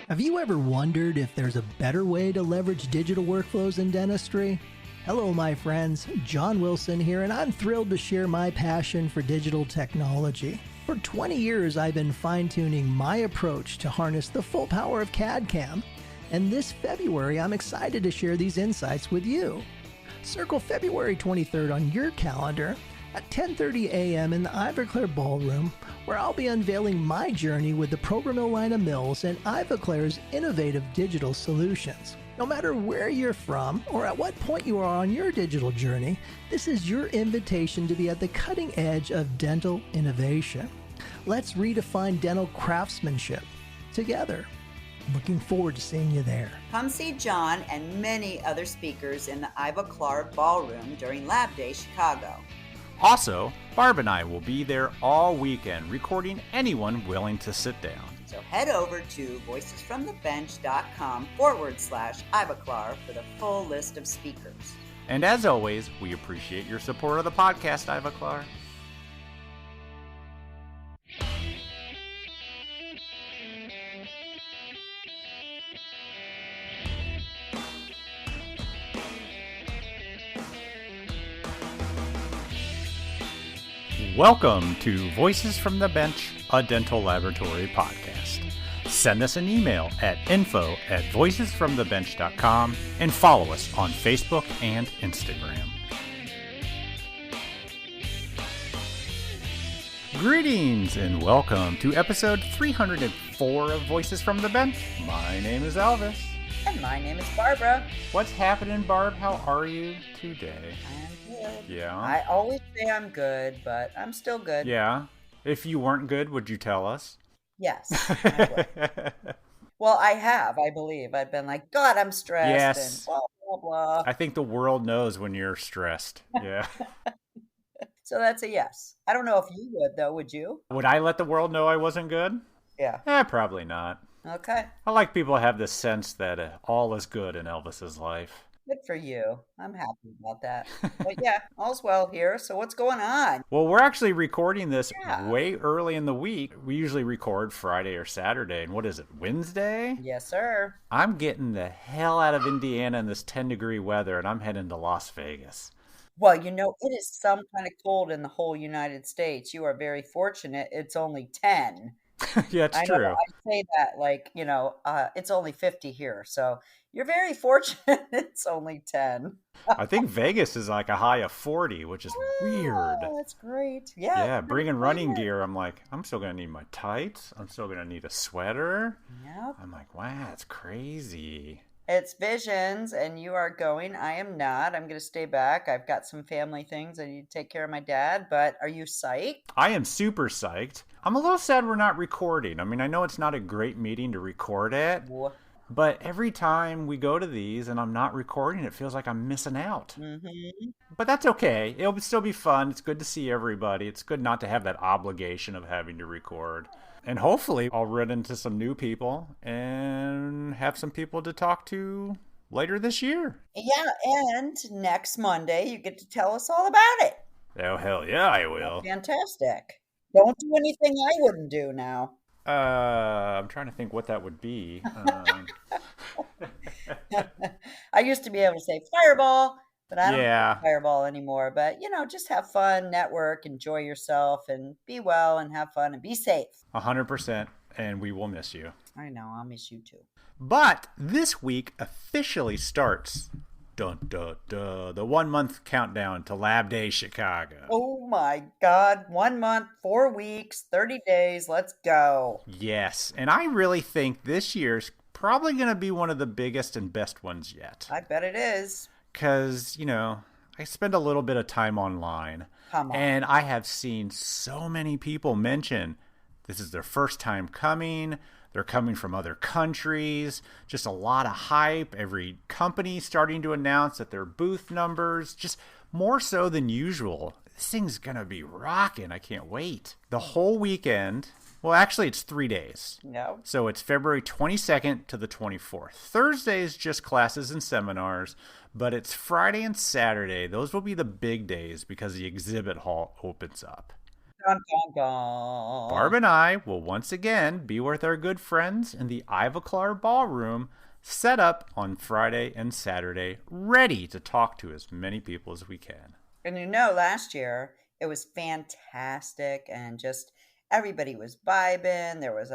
Have you ever wondered if there's a better way to leverage digital workflows in dentistry? Hello, my friends. John Wilson here, and I'm thrilled to share my passion for digital technology. For 20 years, I've been fine-tuning my approach to harness the full power of CAD/CAM. And this February, I'm excited to share these insights with you. Circle February 23rd on your calendar at 10:30 a.m. in the Ivoclair Ballroom, where I'll be unveiling my journey with the Programmil line of mills and Ivoclair's innovative digital solutions. No matter where you're from or at what point you are on your digital journey, this is your invitation to be at the cutting edge of dental innovation. Let's redefine dental craftsmanship together. Looking forward to seeing you there. Come see John and many other speakers in the Ivoclair Ballroom during Lab Day Chicago. Also, Barb and I will be there all weekend recording anyone willing to sit down. So head over to voicesfromthebench.com/Ivoclair for the full list of speakers. And as always, we appreciate your support of the podcast, Ivoclair. Welcome to Voices from the Bench, a dental laboratory podcast. Send us an email at info@voicesfromthebench.com and follow us on Facebook and Instagram. Greetings and welcome to episode 304 of Voices from the Bench. My name is Elvis. And my name is Barbara. What's happening, Barb? How are you today? Yeah. I always say I'm good, but I'm still good. Yeah. If you weren't good, would you tell us? Yes, I would. Well, I believe. I've been like, God, I'm stressed. Yes. And blah, blah, blah. I think the world knows when you're stressed. Yeah. So that's a yes. I don't know if you would, though. Would you? Would I let the world know I wasn't good? Yeah. Probably not. Okay. I like people to have this sense that all is good in Elvis's life. Good for you. I'm happy about that. But yeah, all's well here. So what's going on? Well, we're actually recording this way early in the week. We usually record Friday or Saturday. And what is it, Wednesday? Yes, sir. I'm getting the hell out of Indiana in this 10-degree weather, and I'm heading to Las Vegas. Well, it is some kind of cold in the whole United States. You are very fortunate. It's only 10. Yeah, it's true. I say that like, it's only 50 here. So you're very fortunate. It's only 10. I think Vegas is like a high of 40, which is weird. Oh, that's great. Yeah. Yeah, bringing running gear, I'm like, I'm still going to need my tights. I'm still going to need a sweater. Yep. I'm like, wow, it's crazy. It's visions, and you are going. I am not. I'm going to stay back. I've got some family things. I need to take care of my dad, but are you psyched? I am super psyched. I'm a little sad we're not recording. I mean, I know it's not a great meeting to record at, but every time we go to these and I'm not recording, it feels like I'm missing out. Mm-hmm. But that's okay. It'll still be fun. It's good to see everybody. It's good not to have that obligation of having to record. And hopefully I'll run into some new people and have some people to talk to later this year. Yeah, and next Monday you get to tell us all about it. Oh, hell yeah, I will. Fantastic. Don't do anything I wouldn't do now. I'm trying to think what that would be. I used to be able to say fireball, but I don't Yeah. do fireball anymore. But, just have fun, network, enjoy yourself, and be well and have fun and be safe. 100%, and we will miss you. I know, I'll miss you too. But this week officially starts the 1-month countdown to Lab Day Chicago. Oh my God, 1 month, 4 weeks, 30 days, let's go. Yes, and I really think this year's probably going to be one of the biggest and best ones yet. I bet it is. Because, I spend a little bit of time online. Come on. And I have seen so many people mention this is their first time coming. They're coming from other countries. Just a lot of hype. Every company starting to announce that their booth numbers, just more so than usual. This thing's going to be rocking. I can't wait. The whole weekend. Well, actually, it's 3 days. No. So it's February 22nd to the 24th. Thursday is just classes and seminars, but it's Friday and Saturday. Those will be the big days because the exhibit hall opens up. Dun, dun, dun. Barb and I will once again be with our good friends in the Ivoclar Ballroom, set up on Friday and Saturday, ready to talk to as many people as we can. And last year it was fantastic and just everybody was vibing. There was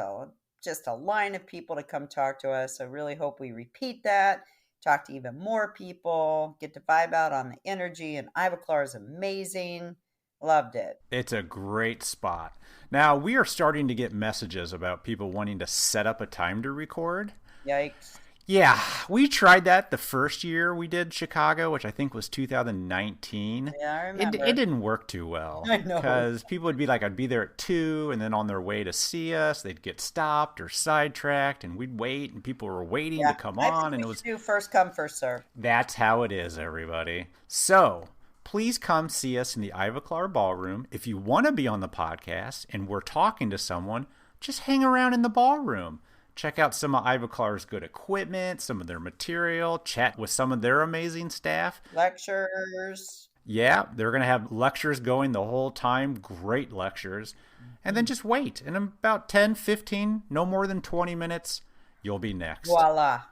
just a line of people to come talk to us. So really hope we repeat that, talk to even more people, get to vibe out on the energy. And Ivoclar is amazing. Loved it. It's a great spot. Now, we are starting to get messages about people wanting to set up a time to record. Yikes. Yeah, we tried that the first year we did Chicago, which I think was 2019. Yeah, I remember. It didn't work too well. I know. Because people would be like, I'd be there at 2, and then on their way to see us, they'd get stopped or sidetracked, and we'd wait, and people were waiting to come on. And it was do first come, first serve. That's how it is, everybody. So please come see us in the Ivoclar Ballroom. If you want to be on the podcast and we're talking to someone, just hang around in the ballroom. Check out some of Ivoclar's good equipment, some of their material, chat with some of their amazing staff. Lectures. Yeah, they're going to have lectures going the whole time, great lectures. And then just wait. In about 10, 15, no more than 20 minutes, you'll be next. Voila.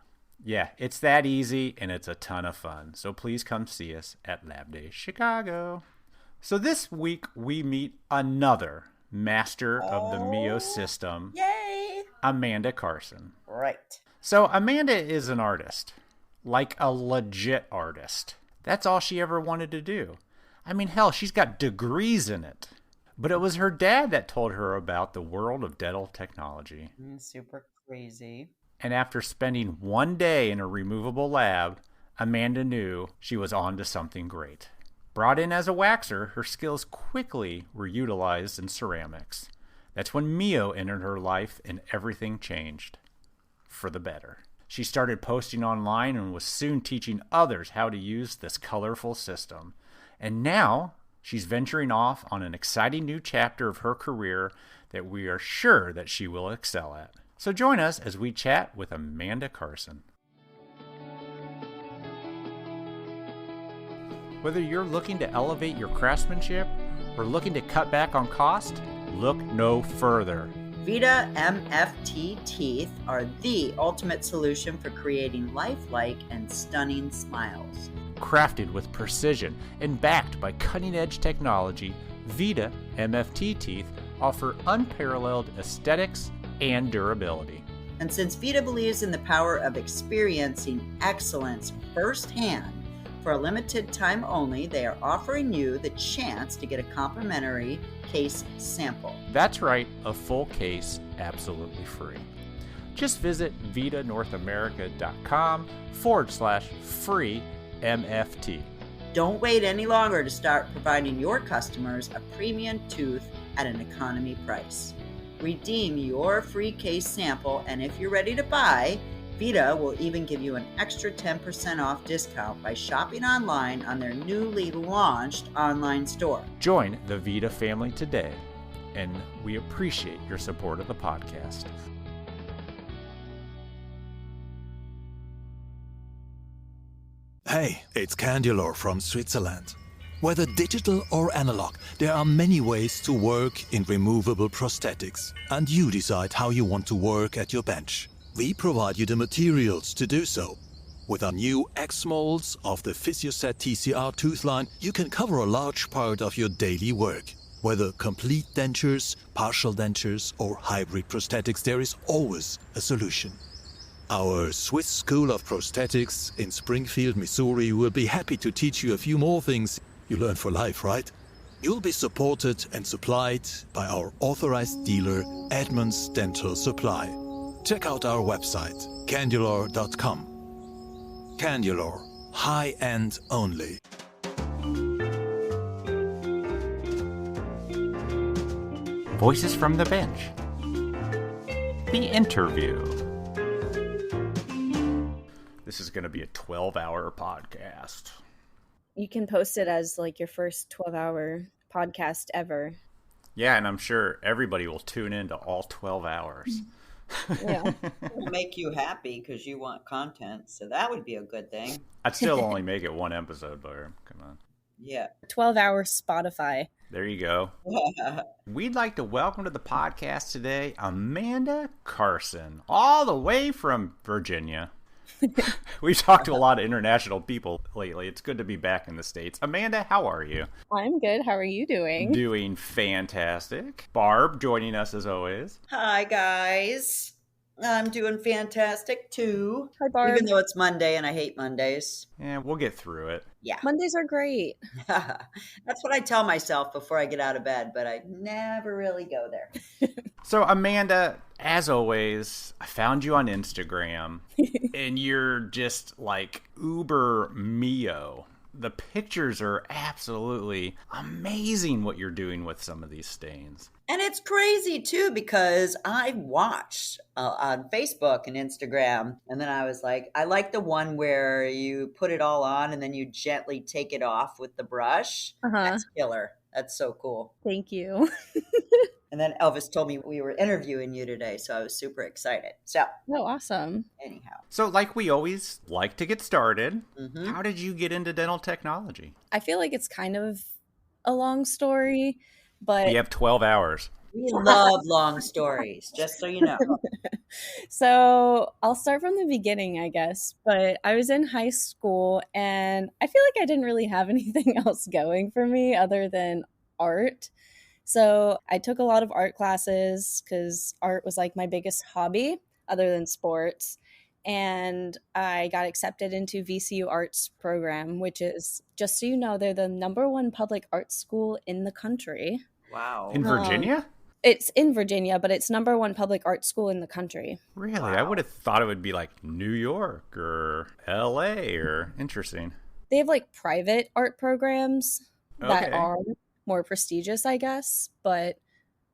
Yeah, it's that easy, and it's a ton of fun. So please come see us at Lab Day Chicago. So this week, we meet another master of the MIYO system. Yay! Amanda Carson. Right. So Amanda is an artist, like a legit artist. That's all she ever wanted to do. I mean, hell, she's got degrees in it. But it was her dad that told her about the world of dental technology. Super crazy. And after spending one day in a removable lab, Amanda knew she was on to something great. Brought in as a waxer, her skills quickly were utilized in ceramics. That's when MIYO entered her life and everything changed. For the better. She started posting online and was soon teaching others how to use this colorful system. And now, she's venturing off on an exciting new chapter of her career that we are sure that she will excel at. So join us as we chat with Amanda Carson. Whether you're looking to elevate your craftsmanship or looking to cut back on cost, look no further. VITA MFT teeth are the ultimate solution for creating lifelike and stunning smiles. Crafted with precision and backed by cutting-edge technology, VITA MFT teeth offer unparalleled aesthetics and durability. And since VITA believes in the power of experiencing excellence firsthand, for a limited time only, they are offering you the chance to get a complimentary case sample. That's right, a full case absolutely free. Just visit vitanorthamerica.com/free MFT. Don't wait any longer to start providing your customers a premium tooth at an economy price. Redeem your free case sample, and if you're ready to buy, VITA will even give you an extra 10% off discount by shopping online on their newly launched online store. Join the VITA family today, and we appreciate your support of the podcast. Hey, it's Candulor from Switzerland. Whether digital or analog, there are many ways to work in removable prosthetics, and you decide how you want to work at your bench. We provide you the materials to do so. With our new X molds of the PhysioSet TCR tooth line, you can cover a large part of your daily work. Whether complete dentures, partial dentures, or hybrid prosthetics, there is always a solution. Our Swiss School of Prosthetics in Springfield, Missouri will be happy to teach you a few more things you learn for life, right? You'll be supported and supplied by our authorized dealer, Edmunds Dental Supply. Check out our website, candulor.com. Candulor, high-end only. Voices from the bench. The interview. This is going to be a 12-hour podcast. You can post it as like your first 12-hour podcast ever. Yeah, and I'm sure everybody will tune in to all 12 hours. Yeah. It'll make you happy because you want content, so that would be a good thing. I'd still only make it one episode, Barb. Come on. Yeah. 12-hour Spotify. There you go. We'd like to welcome to the podcast today Amanda Carson, all the way from Virginia. We've talked to a lot of international people lately. It's good to be back in the States. Amanda, how are you? I'm good. How are you doing? Doing fantastic. Barb joining us as always. Hi, guys. I'm doing fantastic, too. Hi, Barb. Even though it's Monday and I hate Mondays. Yeah, we'll get through it. Yeah. Mondays are great. That's what I tell myself before I get out of bed, but I never really go there. So, Amanda, as always, I found you on Instagram, and you're just like uber MIYO. The pictures are absolutely amazing what you're doing with some of these stains. And it's crazy, too, because I watched on Facebook and Instagram, and then I was like, I like the one where you put it all on and then you gently take it off with the brush. That's killer. That's so cool. Thank you. And then Elvis told me we were interviewing you today, so I was super excited. So, oh, awesome. Anyhow. So like we always like to get started, How did you get into dental technology? I feel like it's kind of a long story, but... You have 12 hours. We love long stories, just so you know. So I'll start from the beginning, I guess. But I was in high school, and I feel like I didn't really have anything else going for me other than art. So I took a lot of art classes because art was like my biggest hobby other than sports. And I got accepted into VCU Arts program, which is, just so you know, they're the #1 public art school in the country. Wow. In Virginia? It's in Virginia, but it's #1 public art school in the country. Really? Wow. I would have thought it would be like New York or LA or interesting. They have like private art programs that Okay. are more prestigious, I guess, but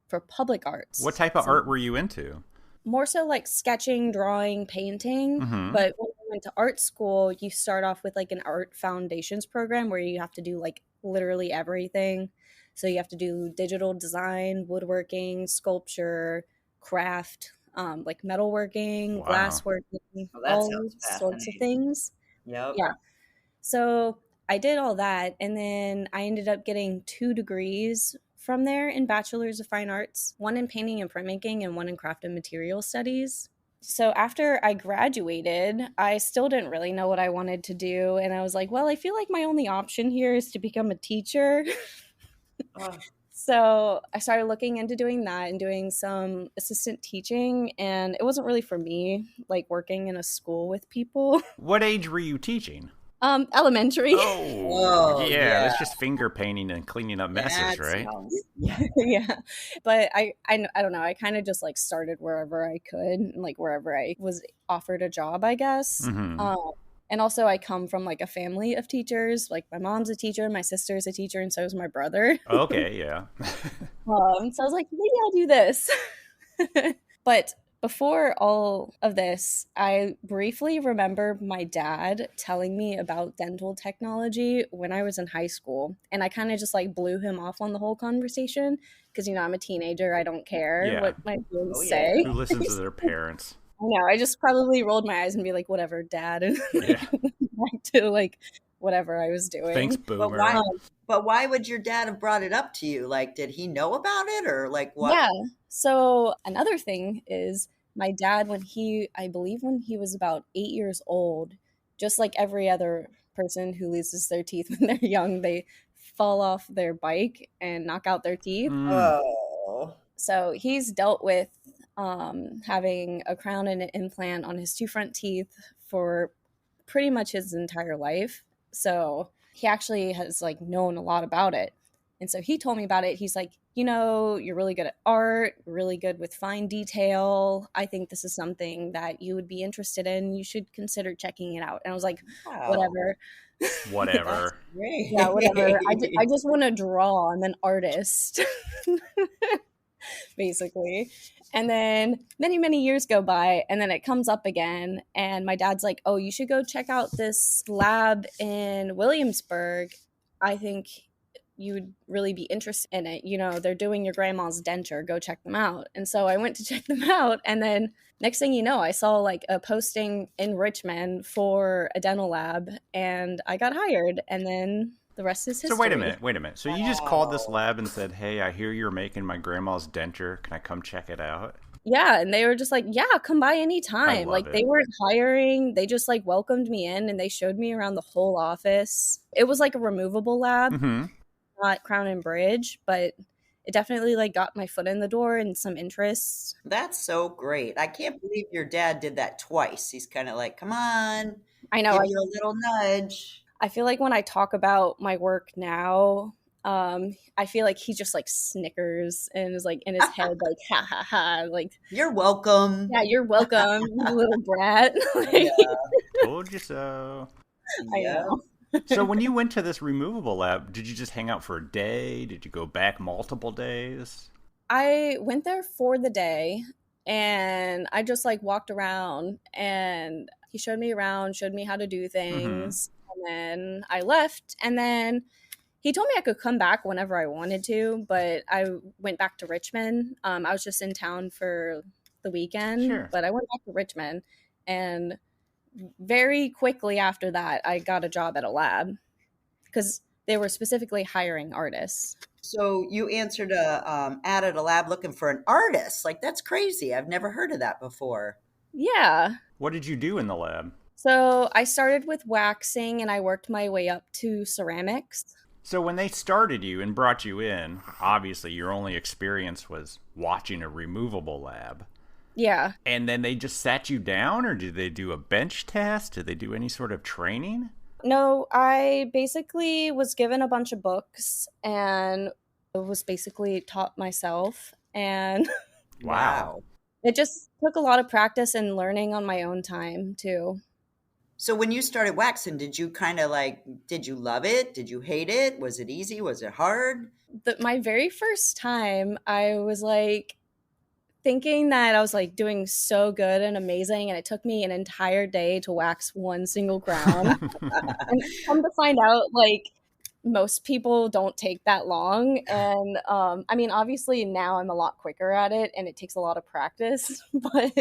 for public arts. What type of art were you into? More so like sketching, drawing, painting. Mhm. But when you went to art school, you start off with like an art foundations program where you have to do like literally everything. So you have to do digital design, woodworking, sculpture, craft, like metalworking, Wow. glassworking, Well, that all sounds sorts of fascinating. things. Yep. Yeah. So I did all that, and then I ended up getting 2 degrees from there in Bachelor's of Fine Arts, one in painting and printmaking and one in craft and material studies. So after I graduated, I still didn't really know what I wanted to do, and I was like, well, I feel like my only option here is to become a teacher. Oh, So I started looking into doing that and doing some assistant teaching, and it wasn't really for me, like working in a school with people. What age were you teaching? Elementary. Whoa, yeah, yeah. that's just finger painting and cleaning up messes, that right? sounds- yeah. Yeah, but I don't know, I kind of just like started wherever I could and like wherever I was offered a job, I guess. Mhm. And also I come from like a family of teachers. Like my mom's a teacher, my sister's a teacher, and so is my brother. Okay, yeah. So I was like, maybe I'll do this. But before all of this, I briefly remember my dad telling me about dental technology when I was in high school. And I kind of just like blew him off on the whole conversation because, you know, I'm a teenager. I don't care Yeah. what my parents Oh, yeah. say. Who listens to their parents? I know. I just probably rolled my eyes and be like, whatever, dad. And Yeah. back to like whatever I was doing. Thanks, But boomer. why? But why would your dad have brought it up to you? Like, did he know about it, or like what? Yeah. So another thing is my dad, I believe when he was about 8 years old, just like every other person who loses their teeth when they're young, they fall off their bike and knock out their teeth. Mm. Oh. So he's dealt with having a crown and an implant on his 2 front teeth for pretty much his entire life. So he actually has like known a lot about it. And so he told me about it. He's like, you know, you're really good at art, really good with fine detail. I think this is something that you would be interested in. You should consider checking it out. And I was like, Wow. whatever. Whatever. Great. Yeah, whatever. I just want to draw. I'm an artist, basically. And then many, many years go by, and then it comes up again. And my dad's like, oh, you should go check out this lab in Williamsburg. I think you would really be interested in it. You know, they're doing your grandma's denture. Go check them out. And so I went to check them out. And then next thing you know, I saw like a posting in Richmond for a dental lab, and I got hired. And then the rest is So history. wait a minute. So you just called this lab and said, "Hey, I hear you're making my grandma's denture. Can I come check it out?" Yeah, and they were just like, "Yeah, come by I anytime." love Like, they it. weren't hiring. They just like welcomed me in and they showed me around the whole office. It was like a removable lab, Mm-hmm. not crown and bridge, but it definitely like got my foot in the door and some interest. That's so great. I can't believe your dad did that twice. He's kind of like, come on, I know. give you a little nudge. I feel like when I talk about my work now, I feel like he just like snickers and is like in his head like ha ha ha, like, You're welcome. yeah, you're welcome, you little brat. Yeah. Told you so. I Yeah. know. So when you went to this removable lab, did you just hang out for a day? Did you go back multiple days? I went there for the day and I just like walked around and he showed me around, showed me how to do things, and then I left, and then he told me I could come back whenever I wanted to, but I went back to Richmond. I was just in town for the weekend, Sure. but I went back to Richmond, and very quickly after that, I got a job at a lab because they were specifically hiring artists. So you answered a ad at a lab looking for an artist. Like, that's crazy. I've never heard of that before. Yeah. What did you do in the lab? So I started with waxing and I worked my way up to ceramics. So when they started you and brought you in, obviously your only experience was watching a removable lab. Yeah. And then they just sat you down, or did they do a bench test? Did they do any sort of training? No, I basically was given a bunch of books and was basically taught myself. And Wow. it just took a lot of practice and learning on my own time, too. So when you started waxing, did you kind of like, did you love it? Did you hate it? Was it easy? Was it hard? My very first time, I was like thinking that I was like doing so good and amazing, and it took me an entire day to wax one single crown. And come to find out, like, most people don't take that long. And I mean, obviously now I'm a lot quicker at it and it takes a lot of practice, but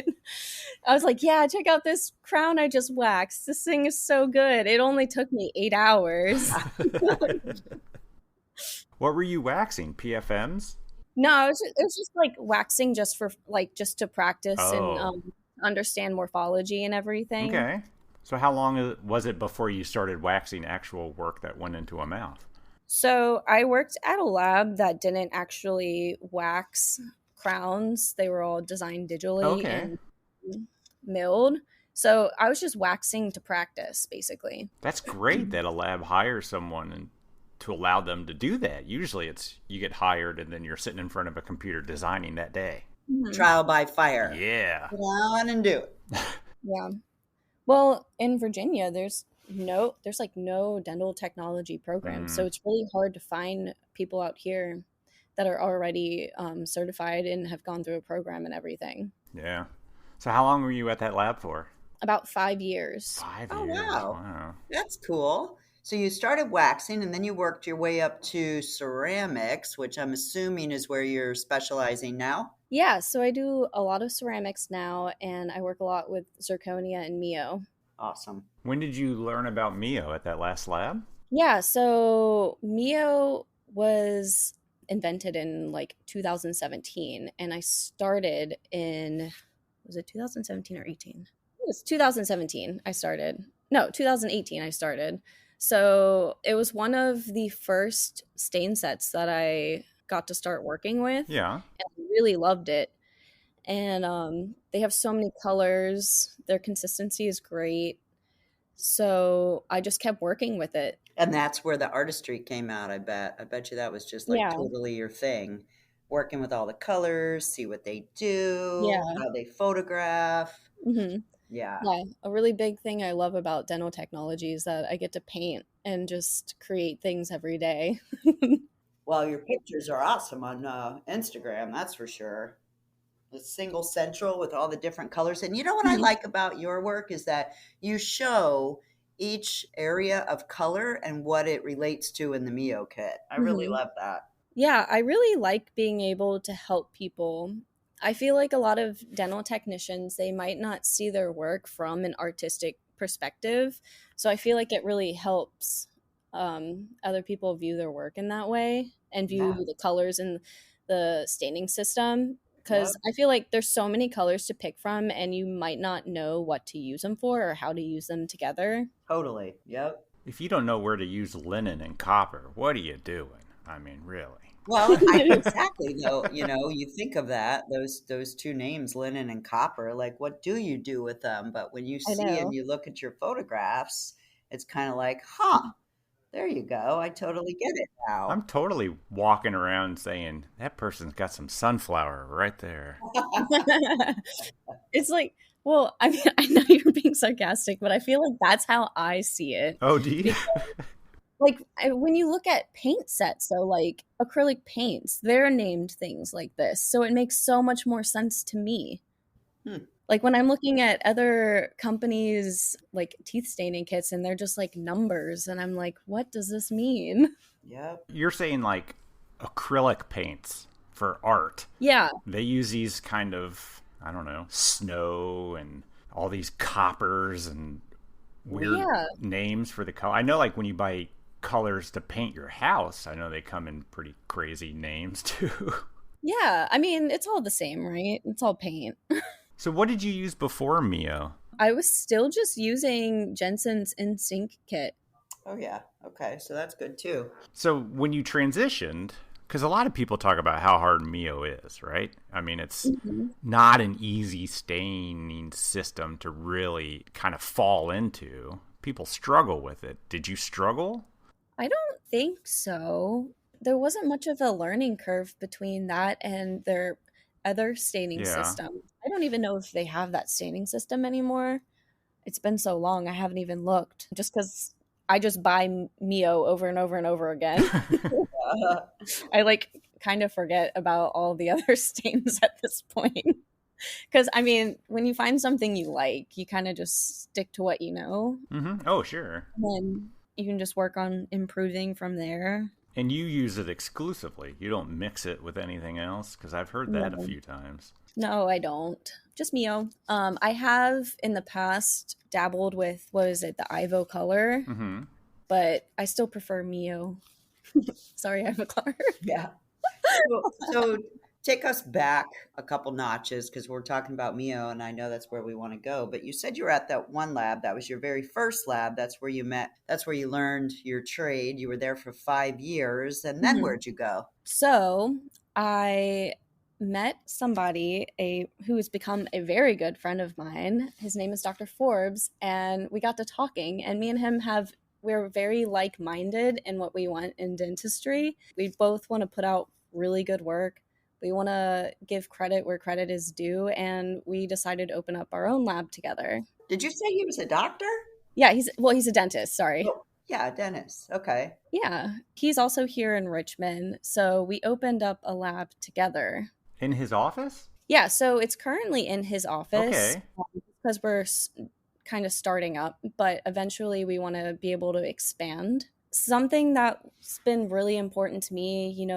I was like, yeah, check out this crown I just waxed. This thing is so good. It only took me 8 hours. What were you waxing? PFMs? No, it was just like waxing just for like just to practice and Oh. understand morphology and everything. Okay. So how long was it before you started waxing actual work that went into a mouth? So I worked at a lab that didn't actually wax crowns. They were all designed digitally Okay. and milled. So I was just waxing to practice, basically. That's great that a lab hires someone and to allow them to do that. Usually it's you get hired and then you're sitting in front of a computer designing that day. Trial by fire. Yeah. Get on and do it. Yeah. Well, in Virginia, there's like no dental technology program. So it's really hard to find people out here that are already certified and have gone through a program and everything. Yeah. So how long were you at that lab for? About 5 years. 5 Oh, years. wow. That's cool. So you started waxing and then you worked your way up to ceramics, which I'm assuming is where you're specializing now. Yeah, so I do a lot of ceramics now, and I work a lot with zirconia and MIYO. Awesome. When did you learn about MIYO at that last lab? Yeah, so MIYO was invented in like 2017, and I started in, was it 2017 or 18? It was 2017 I started. No, 2018 I started. So it was one of the first stain sets that I got to start working with. Yeah. And I really loved it. And they have so many colors. Their consistency is great. So I just kept working with it. And that's where the artistry came out, I bet. I bet you that was just like Yeah. totally your thing. Working with all the colors, see what they do, Yeah. how they photograph. Mm-hmm. Yeah. Yeah, a really big thing I love about dental technology is that I get to paint and just create things every day. Well, your pictures are awesome on Instagram, that's for sure. The single central with all the different colors. And you know what I like about your work is that you show each area of color and what it relates to in the MIYO kit. I really love that. Yeah, I really like being able to help people. I feel like a lot of dental technicians, they might not see their work from an artistic perspective. So I feel like it really helps other people view their work in that way and view the colors in the staining system. Because I feel like there's so many colors to pick from, and you might not know what to use them for or how to use them together. Totally. Yep. If you don't know where to use linen and copper, what are you doing? I mean, really. Well, exactly though, you think of that, those two names, linen and copper, like what do you do with them? But when you I see and know. you look at your photographs, it's kind of like, huh, there you go. I totally get it now. I'm totally walking around saying, that person's got some sunflower right there. It's like, well, I mean, I know you're being sarcastic, but I feel like that's how I see it. Oh, do you? Like when you look at paint sets, so like acrylic paints, they're named things like this. So it makes so much more sense to me. Like when I'm looking at other companies like teeth staining kits and they're just like numbers and I'm like, what does this mean? Yep. You're saying like acrylic paints for art. Yeah. They use these kind of, I don't know, snow and all these coppers and weird names for the color. I know like when you buy colors to paint your house, I know they come in pretty crazy names too. Yeah. I mean, it's all the same, right? It's all paint. So what did you use before MIYO? I was still just using Jensen's In-Sync kit. Oh, yeah. Okay. So that's good too. So when you transitioned, because a lot of people talk about how hard MIYO is, right? I mean, it's not an easy staining system to really kind of fall into. People struggle with it. Did you struggle? I don't think so. There wasn't much of a learning curve between that and their other staining system. I don't even know if they have that staining system anymore. It's been so long, I haven't even looked. Just because I just buy MIYO over and over and over again. I like kind of forget about all the other stains at this point. Because, I mean, when you find something you like, you kind of just stick to what you know. Oh, sure. And then you can just work on improving from there. And you use it exclusively. You don't mix it with anything else? Because I've heard that a few times. No, I don't. Just MIYO. I have in the past dabbled with, what is it, the Ivo color. But I still prefer MIYO. Sorry, I have a color. Yeah. So take us back a couple notches because we're talking about MIYO and I know that's where we want to go. But you said you were at that one lab. That was your very first lab. That's where you met. That's where you learned your trade. You were there for 5 years. And then where'd you go? So I met somebody who has become a very good friend of mine. His name is Dr. Forbes. And we got to talking. And me and him we're very like-minded in what we want in dentistry. We both want to put out really good work. We want to give credit where credit is due, and we decided to open up our own lab together. Did you say he was a doctor? Yeah, he's a dentist, sorry. Oh, yeah, a dentist. Okay. Yeah, he's also here in Richmond, so we opened up a lab together. In his office? Yeah, so it's currently in his office. Okay. Because we're kind of starting up, but eventually we want to be able to expand. Something that's been really important to me,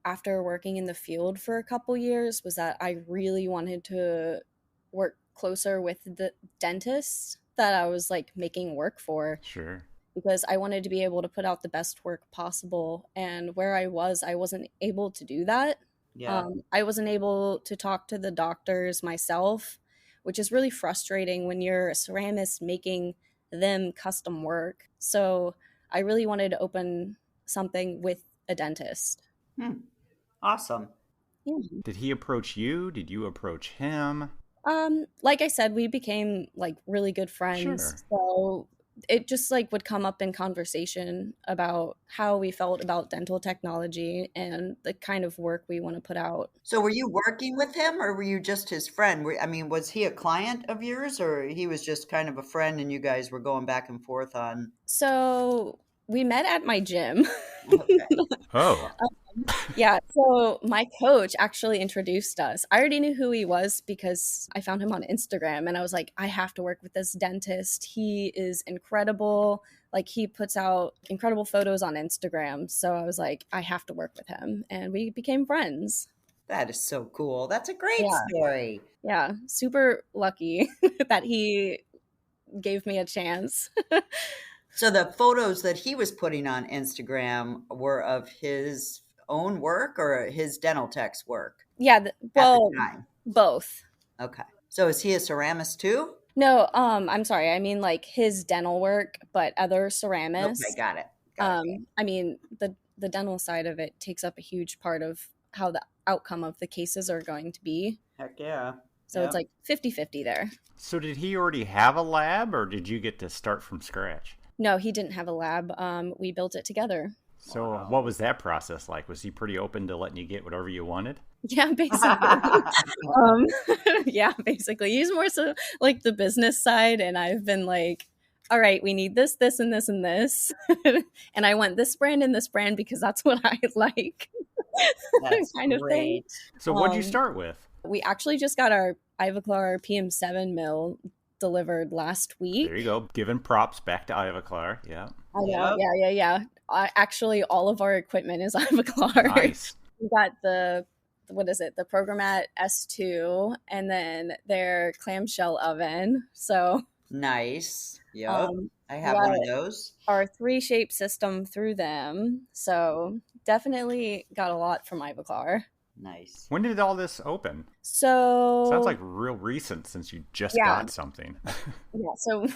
after working in the field for a couple years, was that I really wanted to work closer with the dentists that I was like making work for. Sure. Because I wanted to be able to put out the best work possible. And where I wasn't able to do that. Yeah. I wasn't able to talk to the doctors myself, which is really frustrating when you're a ceramist making them custom work. So I really wanted to open something with a dentist. Awesome. Yeah. Did he approach you? Did you approach him? Like I said, we became like really good friends. Sure. So it just like would come up in conversation about how we felt about dental technology and the kind of work we want to put out. So were you working with him or were you just his friend? Was he a client of yours or he was just kind of a friend and you guys were going back and forth on? So we met at my gym. Okay. Oh. Yeah, so my coach actually introduced us. I already knew who he was because I found him on Instagram and I was like, I have to work with this dentist. He is incredible. Like he puts out incredible photos on Instagram. So I was like, I have to work with him. And we became friends. That is so cool. That's a great story. Yeah, super lucky that he gave me a chance. So the photos that he was putting on Instagram were of his own work or his dental tech's work Yeah, at well, the time? both. Okay. So is he a ceramist too? No, I'm sorry. I mean like his dental work, but other Okay, ceramists. got it. Got it. I mean the dental side of it takes up a huge part of how the outcome of the cases are going to be. Heck yeah. So it's like 50-50 there. So did he already have a lab, or did you get to start from scratch? No, he didn't have a lab. We built it together. So what was that process like? Was he pretty open to letting you get whatever you wanted? Yeah, basically. Yeah, basically. He's more so like the business side, and I've been like, all right, we need this, this, and this, and this. And I want this brand and this brand because that's what I like. That's kind of thing. great. So what'd you start with? We actually just got our Ivoclar PM7 mill delivered last week. There you go. Giving props back to Ivoclar. Yeah. I know. Yeah. Actually, all of our equipment is Ivoclar. Nice. We got the Programmat S2, and then their clamshell oven. So Nice. Yep. I have got one of those. our 3-shape system through them. So definitely got a lot from Ivoclar. Nice. When did all this open? So Sounds like real recent since you just got something. Yeah. So,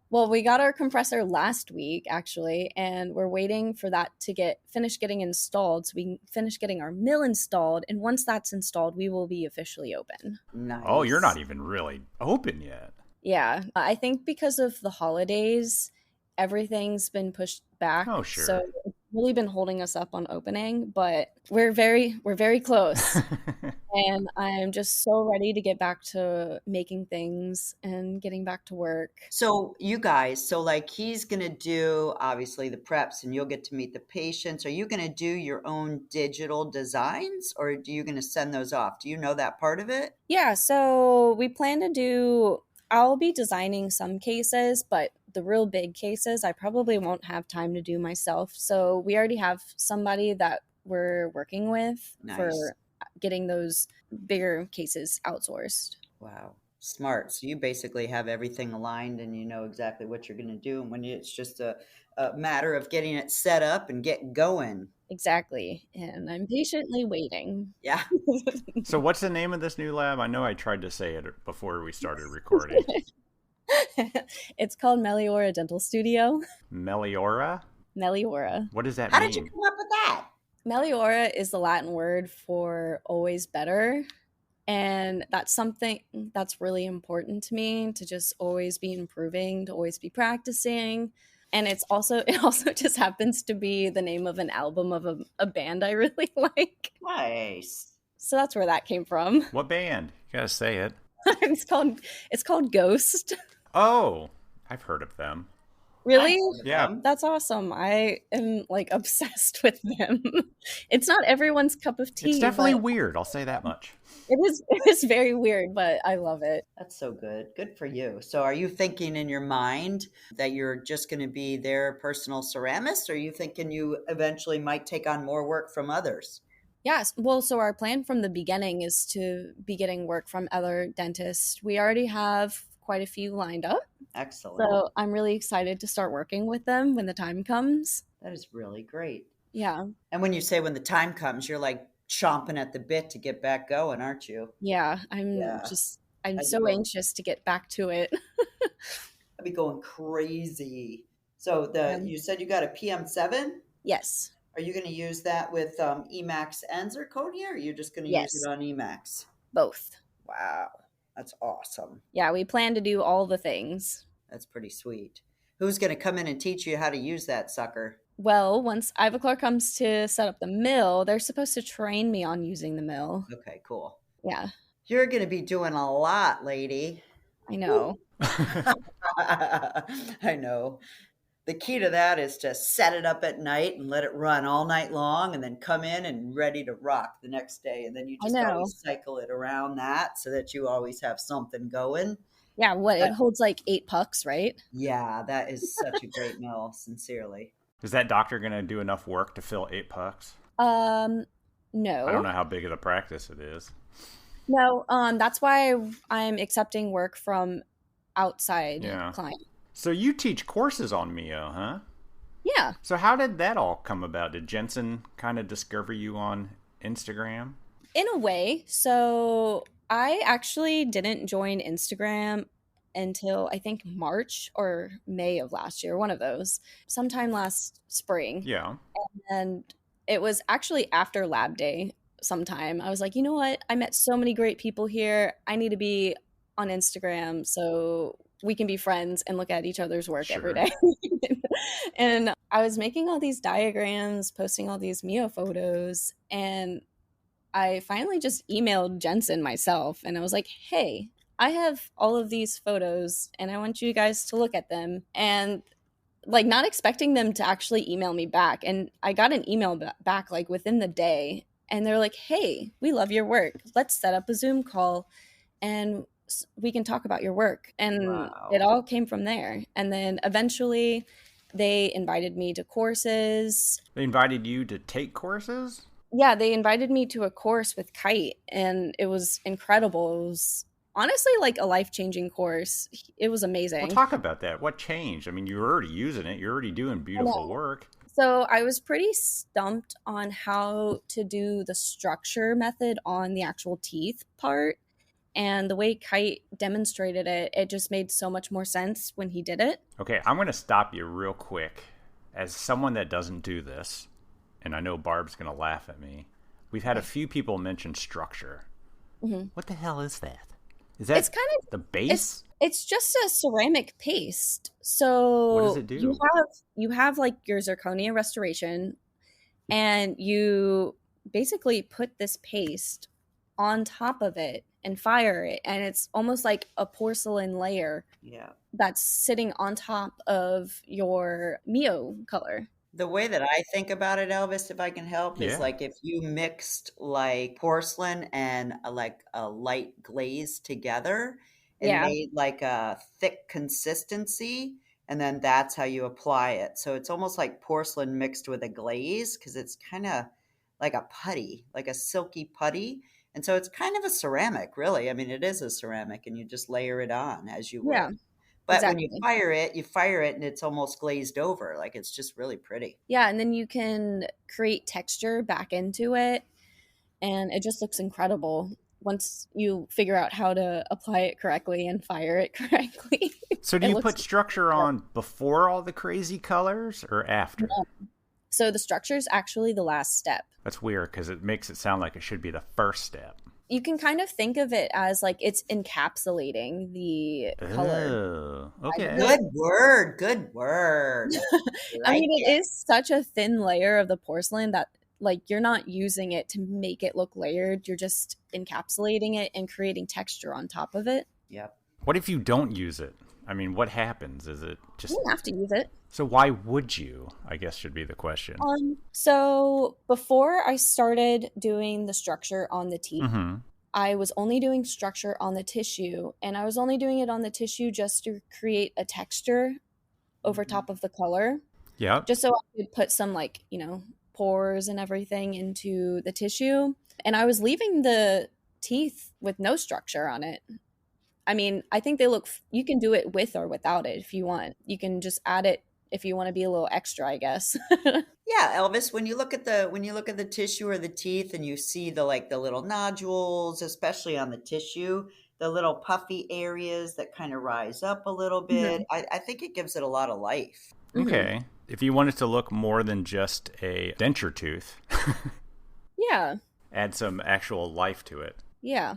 well, we got our compressor last week actually, and we're waiting for that to finish getting installed, so we can finish getting our mill installed. And once that's installed, we will be officially open. Nice. Oh, you're not even really open yet. Yeah, I think because of the holidays, everything's been pushed back. Oh, sure. So it's really been holding us up on opening, but we're very close. And I'm just so ready to get back to making things and getting back to work. So you guys, so like he's going to do obviously the preps and you'll get to meet the patients. Are you going to do your own digital designs or are you going to send those off? Do you know that part of it? Yeah, so we plan to I'll be designing some cases, but the real big cases, I probably won't have time to do myself. So we already have somebody that we're working with for getting those bigger cases outsourced. Wow. Smart. So you basically have everything aligned and you know exactly what you're going to do. And when it's just a matter of getting it set up and get going. Exactly. And I'm patiently waiting. Yeah. So what's the name of this new lab? I know I tried to say it before we started recording. It's called Meliora Dental Studio. Meliora? Meliora. What does that How mean? did you come up with that? Meliora is the Latin word for always better. And that's something that's really important to me, to just always be improving, to always be practicing. And it also just happens to be the name of an album of a band I really like. Nice. So that's where that came from. What band? You gotta say it. It's called Ghost. Oh, I've heard of them. Really? Yeah. That's awesome. I am like obsessed with them. It's not everyone's cup of tea. It's definitely weird. I'll say that much. It is very weird, but I love it. That's so good. Good for you. So are you thinking in your mind that you're just going to be their personal ceramist, or are you thinking you eventually might take on more work from others? Yes. Well, so our plan from the beginning is to be getting work from other dentists. We already have quite a few lined up. Excellent. So I'm really excited to start working with them when the time comes. That is really great. Yeah. And when you say when the time comes, you're like chomping at the bit to get back going, aren't you? Yeah. I'm so anxious to get back to it. I'd be going crazy. So you said you got a PM7? Yes. Are you going to use that with Emax and zirconia, or are you just going to use it on Emax? Both. Wow. That's awesome. Yeah, we plan to do all the things. That's pretty sweet. Who's going to come in and teach you how to use that sucker? Well, once Ivoclar comes to set up the mill, they're supposed to train me on using the mill. Okay, cool. Yeah. You're going to be doing a lot, lady. I know. I know. The key to that is to set it up at night and let it run all night long and then come in and ready to rock the next day. And then you just always cycle it around that so that you always have something going. Yeah, it holds like 8 pucks, right? Yeah, that is such a great mill, sincerely. Is that doctor going to do enough work to fill 8 pucks? No. I don't know how big of a practice it is. No, that's why I'm accepting work from outside clients. So you teach courses on MIYO, huh? Yeah. So how did that all come about? Did Jensen kind of discover you on Instagram? In a way. So I actually didn't join Instagram until I think March or May of last year, one of those, sometime last spring. Yeah. And it was actually after lab day sometime. I was like, you know what? I met so many great people here. I need to be on Instagram so we can be friends and look at each other's work every Sure. day. And I was making all these diagrams, posting all these MIYO photos, and I finally just emailed Jensen myself and I was like, hey, I have all of these photos and I want you guys to look at them. And like, not expecting them to actually email me back. And I got an email back like within the day. And they're like, hey, we love your work. Let's set up a Zoom call and we can talk about your work. And Wow. it all came from there. And then eventually they invited me to courses. They invited you to take courses? Yeah, they invited me to a course with Kite, and it was incredible. It was honestly like a life-changing course. It was amazing. Well, talk about that. What changed? I mean, you're already using it. You're already doing beautiful work. So I was pretty stumped on how to do the structure method on the actual teeth part. And the way Kite demonstrated it, it just made so much more sense when he did it. Okay, I'm going to stop you real quick. As someone that doesn't do this, and I know Barb's going to laugh at me, we've had a few people mention structure. Mm-hmm. What the hell is that? Is that It's kind of the base? It's just a ceramic paste. So What does it do? You have like your zirconia restoration, and you basically put this paste on top of it and fire it, and it's almost like a porcelain layer Yeah. that's sitting on top of your MIYO color. The way that I think about it, Elvis, if I can help, Yeah. is like if you mixed like porcelain and like a light glaze together and Yeah. made like a thick consistency, and then that's how you apply it. So it's almost like porcelain mixed with a glaze because it's kind of like a putty, like a silky putty. And so it's kind of a ceramic, really. I mean, it is a ceramic, and you just layer it on as you would. Yeah. But when Exactly. you fire it and it's almost glazed over. Like it's just really pretty. Yeah, and then you can create texture back into it, and it just looks incredible once you figure out how to apply it correctly and fire it correctly. So do It you looks put structure on before all the crazy colors or after? So the structure is actually the last step. That's weird because it makes it sound like it should be the first step. You can kind of think of it as like it's encapsulating the color. Oh, okay. Good word. Good word. I mean, it is such a thin layer of the porcelain that like you're not using it to make it look layered. You're just encapsulating it and creating texture on top of it. Yep. What if you don't use it? I mean, what happens? Is it just... You don't have to use it. So why would you, I guess should be the question. So before I started doing the structure on the teeth, Mm-hmm. I was only doing structure on the tissue, and I was only doing it on the tissue just to create a texture over top of the color, Yep. just so I could put some like, pores and everything into the tissue. And I was leaving the teeth with no structure on it. I mean, I think they look, you can do it with or without it if you want. You can just add it if you want to be a little extra, I guess. Yeah, Elvis, when you look at the tissue or the teeth and you see the little nodules, especially on the tissue, the little puffy areas that kind of rise up a little bit, I think it gives it a lot of life. Okay. If you want it to look more than just a denture tooth, Yeah. add some actual life to it. Yeah.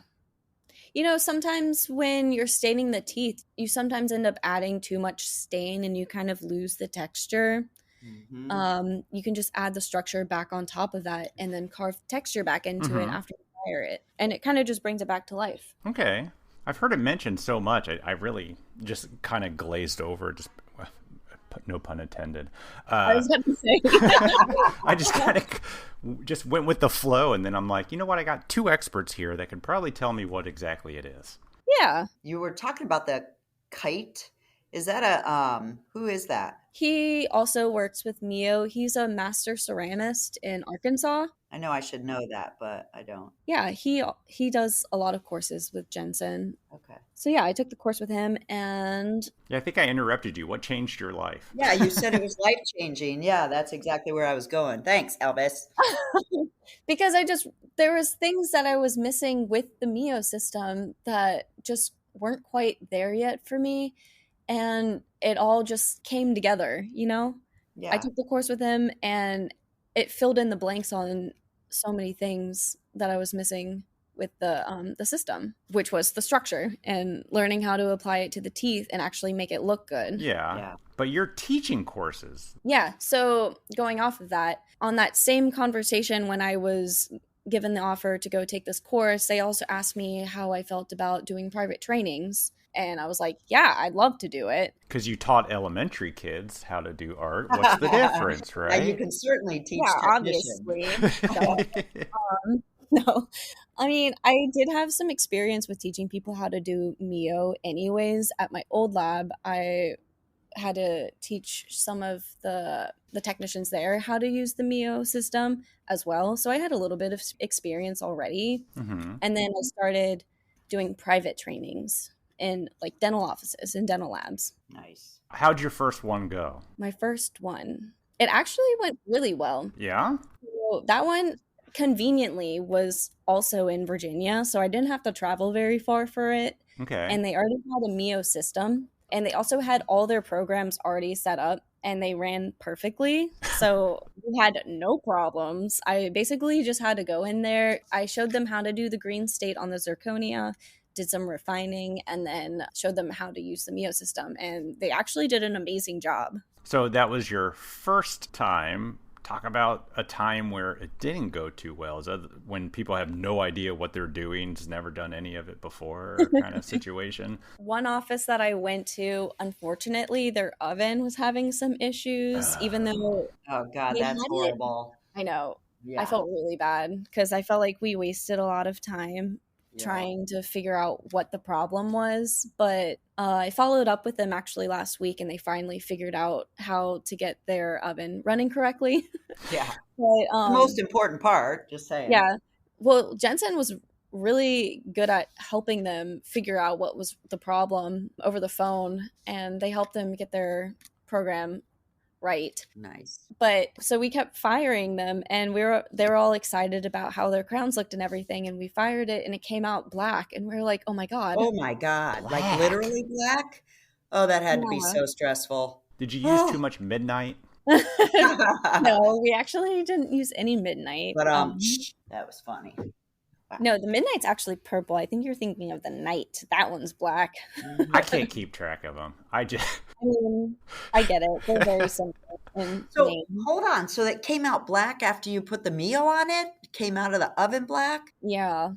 Sometimes when you're staining the teeth, you sometimes end up adding too much stain and you kind of lose the texture. Mhm. You can just add the structure back on top of that and then carve texture back into it after you fire it. And it kind of just brings it back to life. Okay. I've heard it mentioned so much. I really just kind of glazed over, just no pun intended. I was about to say. I just kind of just went with the flow, and then I'm like, you know what? I got two experts here that can probably tell me what exactly it is. Yeah. You were talking about the kite. Is that who is that? He also works with MIYO. He's a master ceramist in Arkansas. I know I should know that, but I don't. Yeah, he does a lot of courses with Jensen. Okay. So yeah, I took the course with him, and Yeah, I think I interrupted you. What changed your life? Yeah, you said it was life changing. Yeah, that's exactly where I was going. Thanks, Elvis. because there was things that I was missing with the MIYO system that just weren't quite there yet for me, and it all just came together, you know? I Yeah. took the course with him, and it filled in the blanks on so many things that I was missing with the system, which was the structure and learning how to apply it to the teeth and actually make it look good. Yeah. Yeah. But you're teaching courses. Yeah. So going off of that, on that same conversation when I was given the offer to go take this course, they also asked me how I felt about doing private trainings. And I was like, yeah, I'd love to do it. Because you taught elementary kids how to do art. What's the difference, Now, right? you can certainly teach Yeah, technician. obviously. No, I mean, I did have some experience with teaching people how to do MIYO anyways. At my old lab, I had to teach some of the technicians there how to use the MIYO system as well. So I had a little bit of experience already. Mm-hmm. And then I started doing private trainings in like dental offices and dental labs. Nice. How'd your first one go? My first one, it actually went really well. Yeah? So that one conveniently was also in Virginia, so I didn't have to travel very far for it. Okay. And they already had a MIYO system, and they also had all their programs already set up, and they ran perfectly. So we had no problems. I basically just had to go in there. I showed them how to do the green state on the zirconia, did some refining, and then showed them how to use the MIYO system. And they actually did an amazing job. So that was your first time. Talk about a time where it didn't go too well. Is that when people have no idea what they're doing, just never done any of it before kind of situation? One office that I went to, unfortunately, their oven was having some issues, even though Oh, God, they that's had it. horrible. I know. Yeah. I felt really bad because I felt like we wasted a lot of time Yeah. trying to figure out what the problem was. But I followed up with them actually last week, and they finally figured out how to get their oven running correctly. Yeah. But, The most important part, just saying. yeah. Well, Jensen was really good at helping them figure out what was the problem over the phone, and they helped them get their program right. Nice. But so we kept firing them, and they were all excited about how their crowns looked and everything, and we fired it, and it came out black, and we were like, oh my God. Oh, my God. Like Black. literally black? Oh, that had to be Yeah. so stressful. Did you use too much midnight? No, we actually didn't use any midnight. But that was funny. No, the midnight's actually purple. I think you're thinking of the night. That one's black. I can't keep track of them. I mean, I get it. They're very simple in So name. hold on. So that came out black after you put the MIYO on it? Came out of the oven black? Yeah,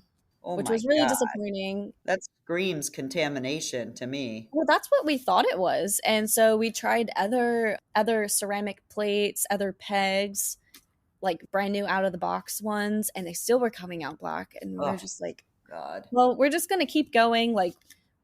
Oh, which my was really God. disappointing. That screams contamination to me. Well, that's what we thought it was. And so we tried other ceramic plates, other pegs, like brand new out of the box ones, and they still were coming out black. And we're Oh. just like, God. well, we're just going to keep going. Like,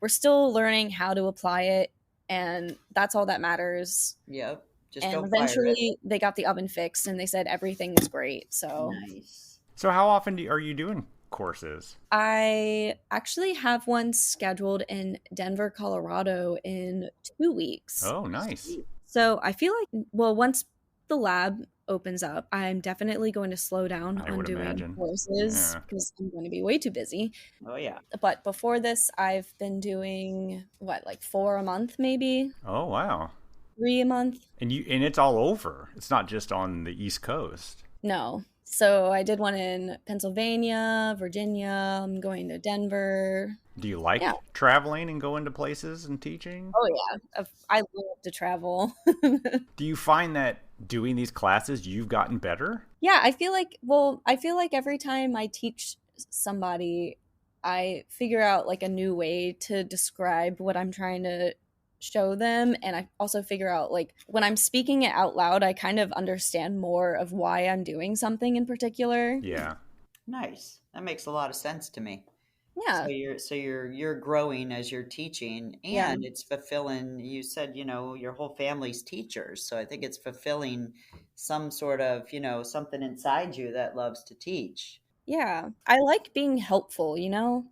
we're still learning how to apply it, and that's all that matters. Yep. Just And don't fire it. eventually they got the oven fixed, and they said everything was great. So Nice. So how often are you doing courses? I actually have one scheduled in Denver, Colorado in 2 weeks. Oh, nice. So I feel like, well, once the lab opens up, I'm definitely going to slow down I on would doing imagine. courses Yeah. because I'm going to be way too busy. Oh, yeah. But before this, I've been doing like 4 a month, maybe Oh, wow. 3 a month. And it's all over. It's not just on the East Coast. No. So I did one in Pennsylvania, Virginia. I'm going to Denver. Do you like Yeah. traveling and going to places and teaching? Oh yeah, I love to travel. Do you find that doing these classes, you've gotten better? Yeah, I feel like every time I teach somebody, I figure out like a new way to describe what I'm trying to show them, and I also figure out like when I'm speaking it out loud, I kind of understand more of why I'm doing something in particular. Yeah. Nice. That makes a lot of sense to me. Yeah. So you're growing as you're teaching, Yeah. and it's fulfilling. You said, your whole family's teachers, so I think it's fulfilling some sort of, something inside you that loves to teach. Yeah. I like being helpful, Yeah.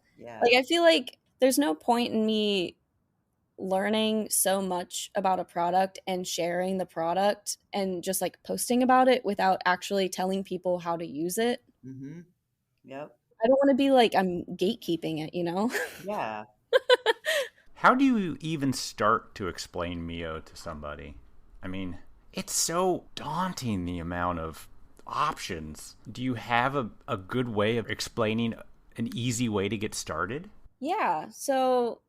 Like I feel like there's no point in me learning so much about a product and sharing the product and just like posting about it without actually telling people how to use it. Mm-hmm. Yep. I don't want to be like I'm gatekeeping it. Yeah. How do you even start to explain MIYO to somebody? I mean, it's so daunting, the amount of options. Do you have a good way of explaining an easy way to get started? Yeah. So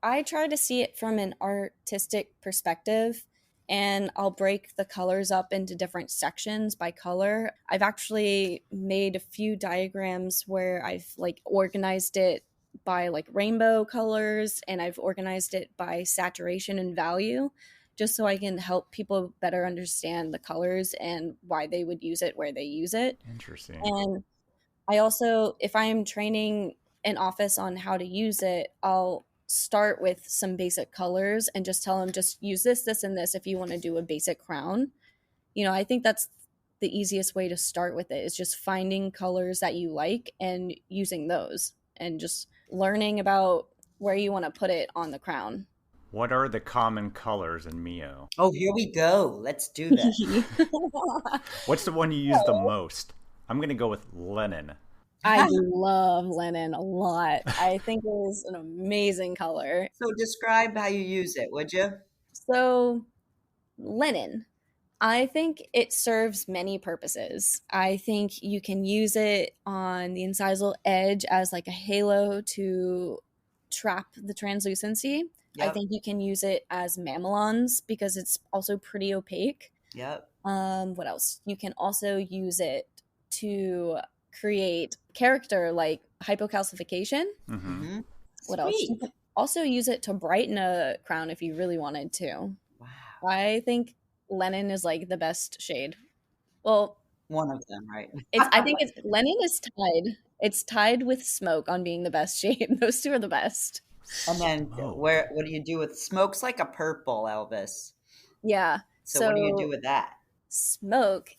I try to see it from an artistic perspective, and I'll break the colors up into different sections by color. I've actually made a few diagrams where I've like organized it by like rainbow colors, and I've organized it by saturation and value, just so I can help people better understand the colors and why they would use it where they use it. Interesting. And I also, if I'm training an office on how to use it, I'll start with some basic colors and just tell them just use this, this, and this if you want to do a basic crown. I think that's the easiest way to start with it is just finding colors that you like and using those and just learning about where you want to put it on the crown. What are the common colors in MIYO? Oh, here we go. Let's do this. What's the one you use the most? I'm going to go with Lennon. I love Lennon a lot. I think it is an amazing color. So describe how you use it, would you? So, Lennon, I think it serves many purposes. I think you can use it on the incisal edge as like a halo to trap the translucency. I Yep. think you can use it as mamelons because it's also pretty opaque. Yep. What else? You can also use it to create character like hypocalcification. Mm-hmm. Mm-hmm. What else? You can also use it to brighten a crown if you really wanted to. Wow. I think Lennon is like the best shade. Well, One of them, right? I think it's Lennon is tied. It's tied with Smoke on being the best shade. Those two are the best. And then Smoke. what do you do with smoke's like a purple, Elvis? Yeah. So what do you do with that? Smoke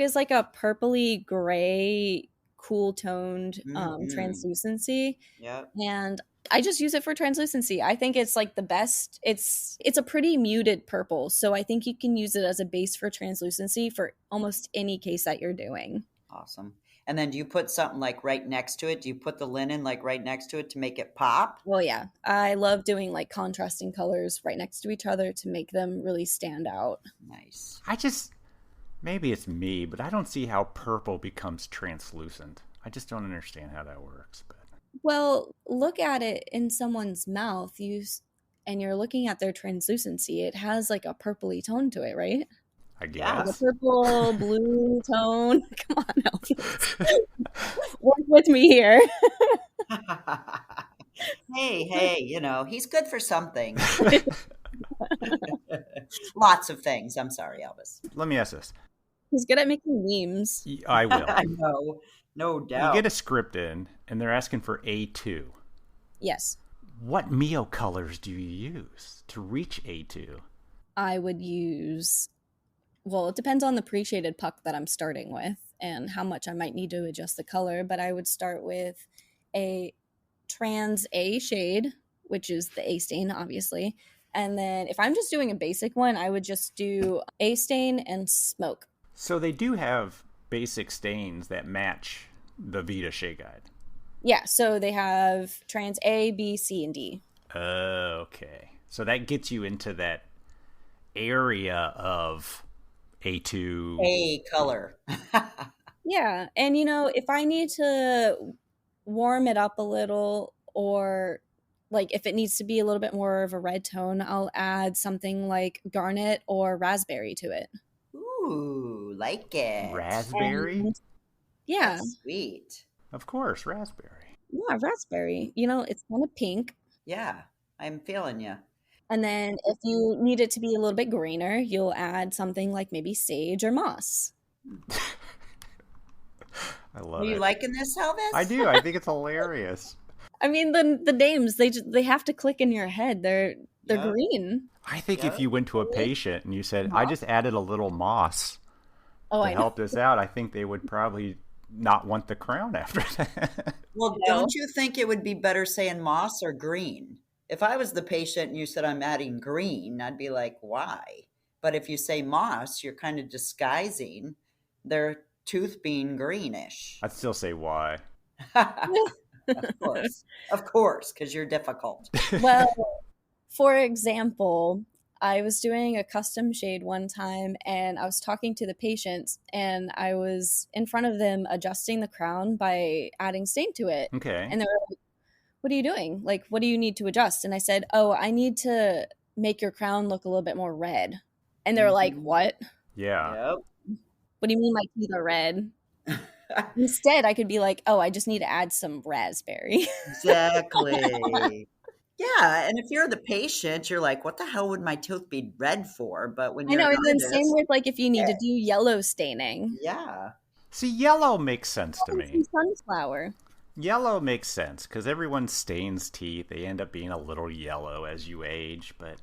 is like a purpley gray, cool toned Mhm. translucency. Yep. And I just use it for translucency. I think it's like the best. It's a pretty muted purple, so I think you can use it as a base for translucency for almost any case that you're doing. Awesome. And then do you put something like right next to it? Do you put the linen like right next to it to make it pop? Well, yeah, I love doing like contrasting colors right next to each other to make them really stand out. Nice. Maybe it's me, but I don't see how purple becomes translucent. I just don't understand how that works. But Well, look at it in someone's mouth, and you're looking at their translucency. It has like a purpley tone to it, right? I Yeah. The guess. purple, blue tone. Come on, Elvis. Work with me here. Hey, he's good for something. Lots of things. I'm sorry, Elvis. Let me ask this. He's good at making memes. I will. I know. No You doubt. get a script in, and they're asking for A2. Yes. What MIYO colors do you use to reach A2? I would use, well, it depends on the pre-shaded puck that I'm starting with and how much I might need to adjust the color, but I would start with a trans A shade, which is the A stain, obviously. And then if I'm just doing a basic one, I would just do A stain and smoke. So they do have basic stains that match the VITA shade guide. Yeah, so they have trans A, B, C, and D. Okay. So that gets you into that area of A2. A color. Yeah, and if I need to warm it up a little, or like if it needs to be a little bit more of a red tone, I'll add something like garnet or raspberry to it. Ooh, like it. Raspberry? And yeah, That's sweet. Of course, raspberry. yeah, raspberry. It's kind of pink. Yeah, I'm feeling you. And then if you need it to be a little bit greener, you'll add something like maybe sage or moss. I love Are you it. liking this, Elvis? I do. I think it's hilarious. I mean, the names, they have to click in your head. They're Yep. green. I think Yep. if you went to a patient and you said, I just added a little moss Oh, to I know. help us out, I think they would probably not want the crown after that. Well, No. don't you think it would be better saying moss or green? If I was the patient and you said I'm adding green, I'd be like, why? But if you say moss, you're kind of disguising their tooth being greenish. I'd still say why. Of course, because you're difficult. Well, for example, I was doing a custom shade one time and I was talking to the patients and I was in front of them adjusting the crown by adding stain to it. Okay. And they were like, what are you doing? Like, what do you need to adjust? And I said, oh, I need to make your crown look a little bit more red. And they were like, what? Yeah. Yep. What do you mean my teeth are red? Instead, I could be like, oh, I just need to add some raspberry. Exactly. Yeah, and if you're the patient, you're like, what the hell would my tooth be red for? But when I you're know. an And then artist, same with like if you need to Yeah. do yellow staining. yeah. See, yellow makes sense to Some me. sunflower. Yellow makes sense because everyone stains teeth. They end up being a little yellow as you age, but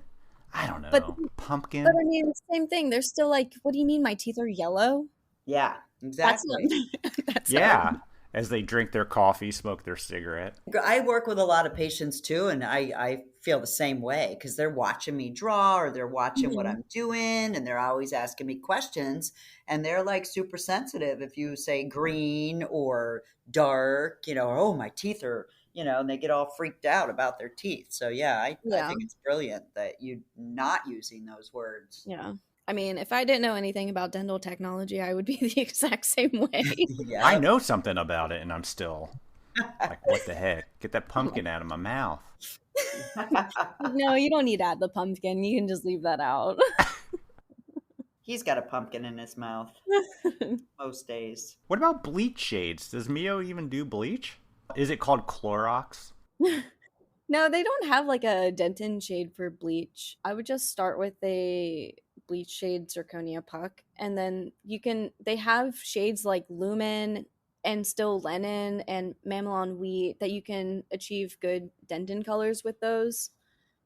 I don't know. But- Pumpkin? But I mean, same thing. They're still like, what do you mean my teeth are yellow? Yeah, exactly. That's Yeah. As they drink their coffee, smoke their cigarette. I work with a lot of patients too, and I feel the same way because they're watching me draw or they're watching what I'm doing, and they're always asking me questions, and they're like super sensitive if you say green or dark, oh, my teeth are, and they get all freaked out about their teeth. So yeah, I think it's brilliant that you're not using those words. Yeah. I mean, if I didn't know anything about dental technology, I would be the exact same way. Yeah, I know something about it, and I'm still like, what the heck? Get that pumpkin out of my mouth. No, you don't need to add the pumpkin. You can just leave that out. He's got a pumpkin in his mouth most days. What about bleach shades? Does MIYO even do bleach? Is it called Clorox? No, they don't have like a dentin shade for bleach. I would just start with a bleach shade zirconia puck, and then they have shades like lumen and still Lennon and mamelon wheat that you can achieve good dentin colors with those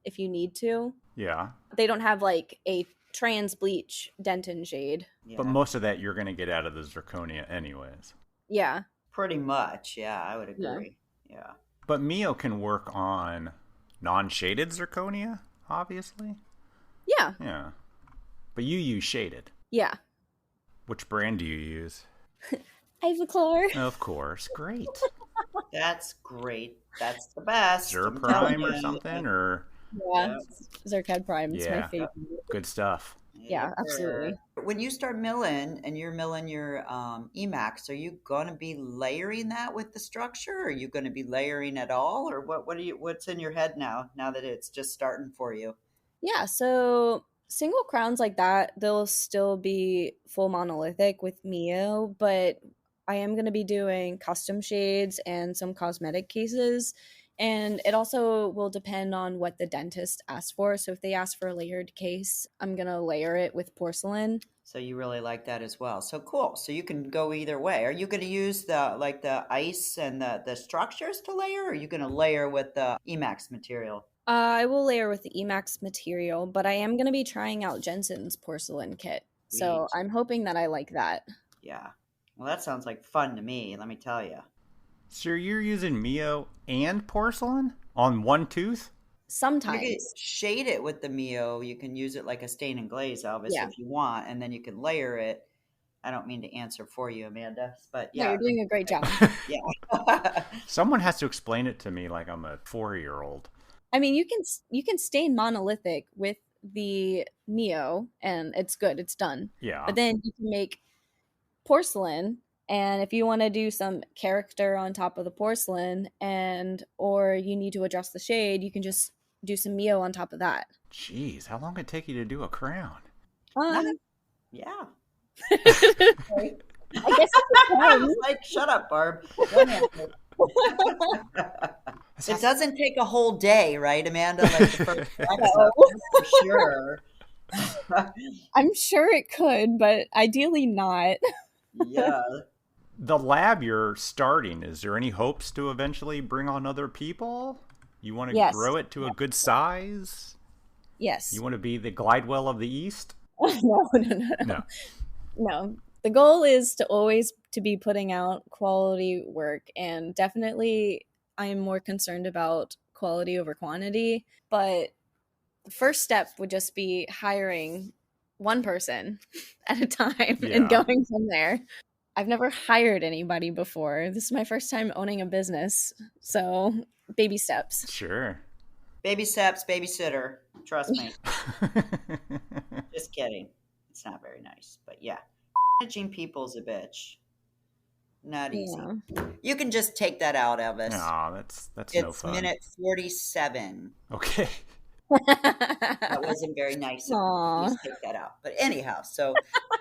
if you need to. Yeah. They don't have like a trans bleach dentin shade. Yeah, But most of that you're going to get out of the zirconia anyways. Yeah. pretty much. Yeah, I would agree. Yeah. But MIYO can work on non-shaded zirconia, obviously. Yeah. Yeah. But you use shaded. Yeah. Which brand do you use? Ivoclar. Of course. Great. That's great. That's the best. I'm telling Zirprime or you. something? Or Yeah. Zircad Prime is my Yeah. favorite. good stuff. Yeah, absolutely. When you start milling and you're milling your Emacs, are you going to be layering that with the structure? Or are you going to be layering at all? Or what's in your head now that it's just starting for you? Yeah, so single crowns like that, they'll still be full monolithic with MIYO, but I am going to be doing custom shades and some cosmetic cases. And it also will depend on what the dentist asks for. So if they ask for a layered case, I'm going to layer it with porcelain. So you really like that as well. So cool. So you can go either way. Are you going to use the ice and the structures to layer? Or are you going to layer with the Emacs material? I will layer with the Emacs material, but I am going to be trying out Jensen's porcelain kit. So Sweet. I'm hoping that I like that. Yeah. Well, that sounds like fun to me, let me tell you. So you're using MIYO and porcelain on one tooth? Sometimes. You can shade it with the MIYO. You can use it like a stain and glaze, Elvis, Yeah. if you want, and then you can layer it. I don't mean to answer for you, Amanda, but No, yeah. you're doing a great job. Yeah. Someone has to explain it to me like I'm a 4-year-old. I mean, you can stain monolithic with the MIYO, and it's good. It's done. Yeah. But then you can make porcelain, and if you want to do some character on top of the porcelain, or you need to adjust the shade, you can just do some MIYO on top of that. Jeez, how long did it take you to do a crown? Yeah. I guess it depends. Like, shut up, Barb. Don't answer. It doesn't take a whole day, right, Amanda? Like the first episode, for sure. I'm sure it could, but ideally not. Yeah. the lab you're starting, is there any hopes to eventually bring on other people? You want to Yes. grow it to a good size? Yes. You want to be the Glidewell of the East? No. No. The goal is to always to be putting out quality work, and definitely I am more concerned about quality over quantity, but the first step would just be hiring one person at a time and going from there. I've never hired anybody before. This is my first time owning a business, so baby steps. Sure. Baby steps, babysitter. Trust me. Just kidding. It's not very nice, but yeah. Managing people's a bitch. Not easy. Yeah. You can just take that out, Elvis. No, that's it's no fun. minute 47. Okay. That wasn't very nice of me. Please take that out. But anyhow, so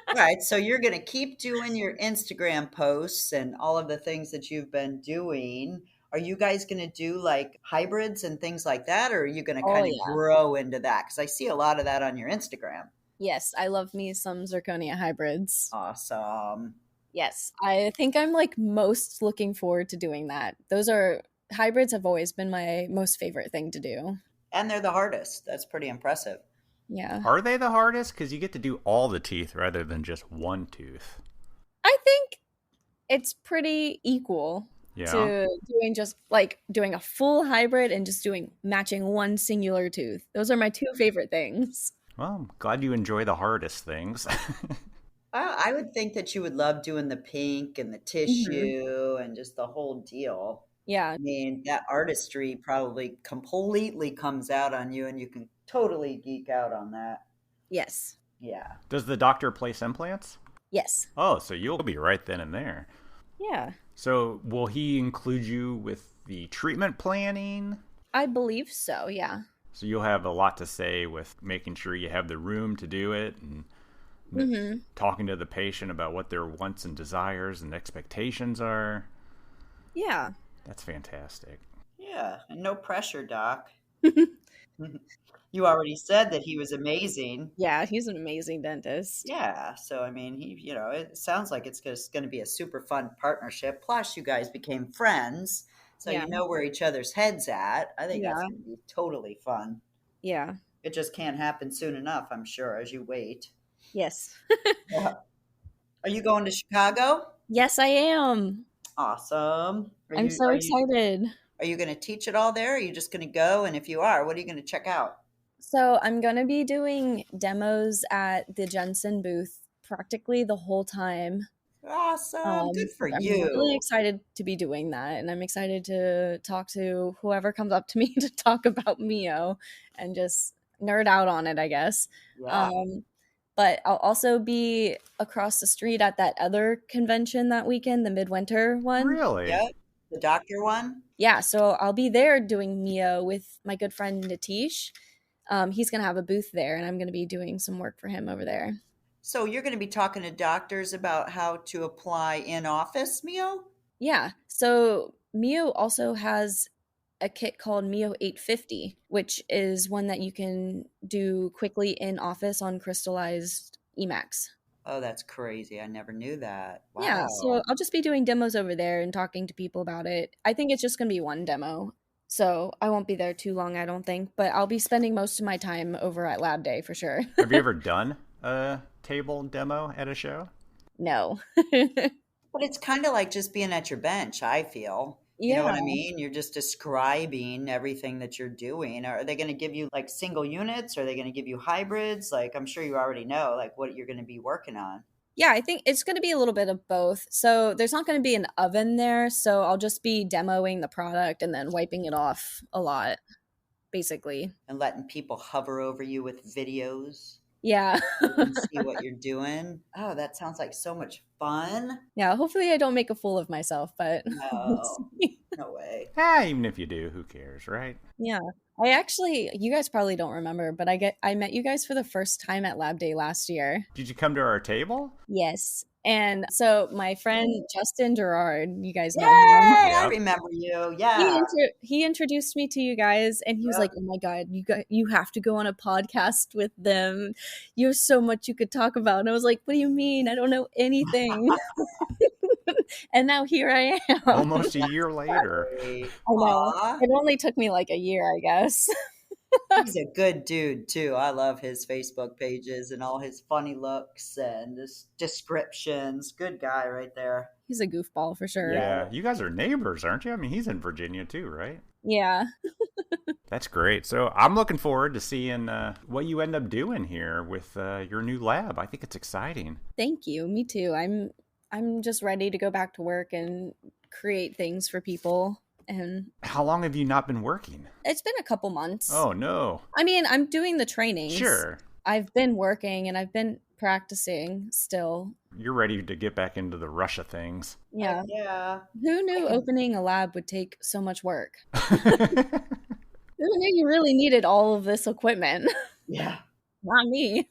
all right, so you're going to keep doing your Instagram posts and all of the things that you've been doing. Are you guys going to do like hybrids and things like that, or are you going to kind of grow into that? Because I see a lot of that on your Instagram. Yes, I love me some zirconia hybrids. Awesome. Yes, I think I'm like most looking forward to doing that. Hybrids have always been my most favorite thing to do. And they're the hardest. That's pretty impressive. Yeah. Are they the hardest? Because you get to do all the teeth rather than just one tooth. I think it's pretty equal to doing a full hybrid and just matching one singular tooth. Those are my two favorite things. Well, I'm glad you enjoy the hardest things. I would think that you would love doing the pink and the tissue and just the whole deal. Yeah. I mean, that artistry probably completely comes out on you, and you can totally geek out on that. Yes. Yeah. Does the doctor place implants? Yes. Oh, so you'll be right then and there. Yeah. So will he include you with the treatment planning? I believe so, yeah. So you'll have a lot to say with making sure you have the room to do it and talking to the patient about what their wants and desires and expectations are. Yeah. That's fantastic. Yeah, and no pressure, Doc. You already said that he was amazing. Yeah, he's an amazing dentist. Yeah, so I mean, it sounds like it's just going to be a super fun partnership. Plus, you guys became friends, so you know where each other's head's at. I think that's going to be totally fun. Yeah. It just can't happen soon enough, I'm sure, as you wait. Yes. Yeah. Are you going to Chicago? Yes, I am. Awesome. I'm so excited. Are you going to teach it all there? Or are you just going to go? And if you are, what are you going to check out? So I'm going to be doing demos at the Jensen booth practically the whole time. Awesome. Good for you. I'm really excited to be doing that. And I'm excited to talk to whoever comes up to me to talk about MIYO and just nerd out on it, I guess. Yeah. But I'll also be across the street at that other convention that weekend, the midwinter one. Really? Yep. The doctor one? Yeah, so I'll be there doing MIYO with my good friend Natish. He's going to have a booth there, and I'm going to be doing some work for him over there. So you're going to be talking to doctors about how to apply in-office MIYO? Yeah, so MIYO also has a kit called MIYO 850, which is one that you can do quickly in office on crystallized Emacs. Oh, that's crazy. I never knew that. Wow. Yeah, so I'll just be doing demos over there and talking to people about it. I think it's just going to be one demo, so I won't be there too long, I don't think. But I'll be spending most of my time over at Lab Day for sure. Have you ever done a table demo at a show? No. But it's kind of like just being at your bench, I feel. You know what I mean? You're just describing everything that you're doing. Are they going to give you like single units? Are they going to give you hybrids? Like, I'm sure you already know like what you're going to be working on. Yeah, I think it's going to be a little bit of both. So there's not going to be an oven there. So I'll just be demoing the product and then wiping it off a lot, basically. And letting people hover over you with videos. Yeah. And see what you're doing. Oh, that sounds like so much fun. Yeah, hopefully I don't make a fool of myself, but no, no way. Even if you do, who cares, right? Yeah. You guys probably don't remember, but I met you guys for the first time at Lab Day last year. Did you come to our table? Yes. And so my friend Justin Gerard, you guys know him. Yep. I remember you. Yeah. He introduced me to you guys, and he was like, "Oh my God, you have to go on a podcast with them. You have so much you could talk about." And I was like, "What do you mean? I don't know anything." And now here I am. Almost a year later. I know. Aw. It only took me like a year, I guess. He's a good dude too. I love his Facebook pages and all his funny looks and his descriptions. Good guy right there. He's a goofball for sure. Yeah, you guys are neighbors, aren't you? I mean, he's in Virginia too, right? Yeah. That's great. So I'm looking forward to seeing what you end up doing here with your new lab. I think it's exciting. Thank you. Me too. I'm just ready to go back to work and create things for people. And How long have you not been working? it's been a couple months. Oh, no. I mean, I'm doing the trainings. Sure. I've been working and I've been practicing still. You're ready to get back into the rush of things. Yeah. Yeah. Who knew opening a lab would take so much work? Who knew you really needed all of this equipment? Yeah. Not me.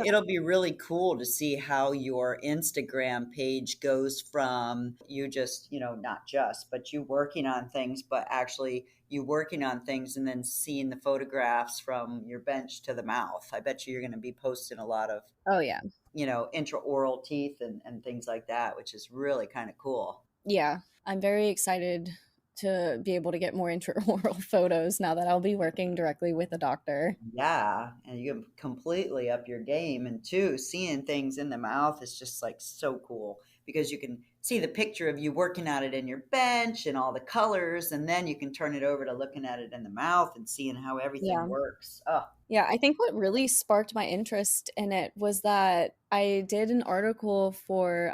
It'll be really cool to see how your Instagram page goes from you just, not just, but you working on things, but actually you working on things and then seeing the photographs from your bench to the mouth. I bet you're going to be posting a lot of, Oh, yeah. intraoral teeth and things like that, which is really kind of cool. Yeah. I'm very excited to be able to get more intraoral photos now that I'll be working directly with a doctor. Yeah, and you can completely up your game. And two, seeing things in the mouth is just like so cool because you can see the picture of you working at it in your bench and all the colors, and then you can turn it over to looking at it in the mouth and seeing how everything Yeah. works. Oh, Yeah, I think what really sparked my interest in it was that I did an article for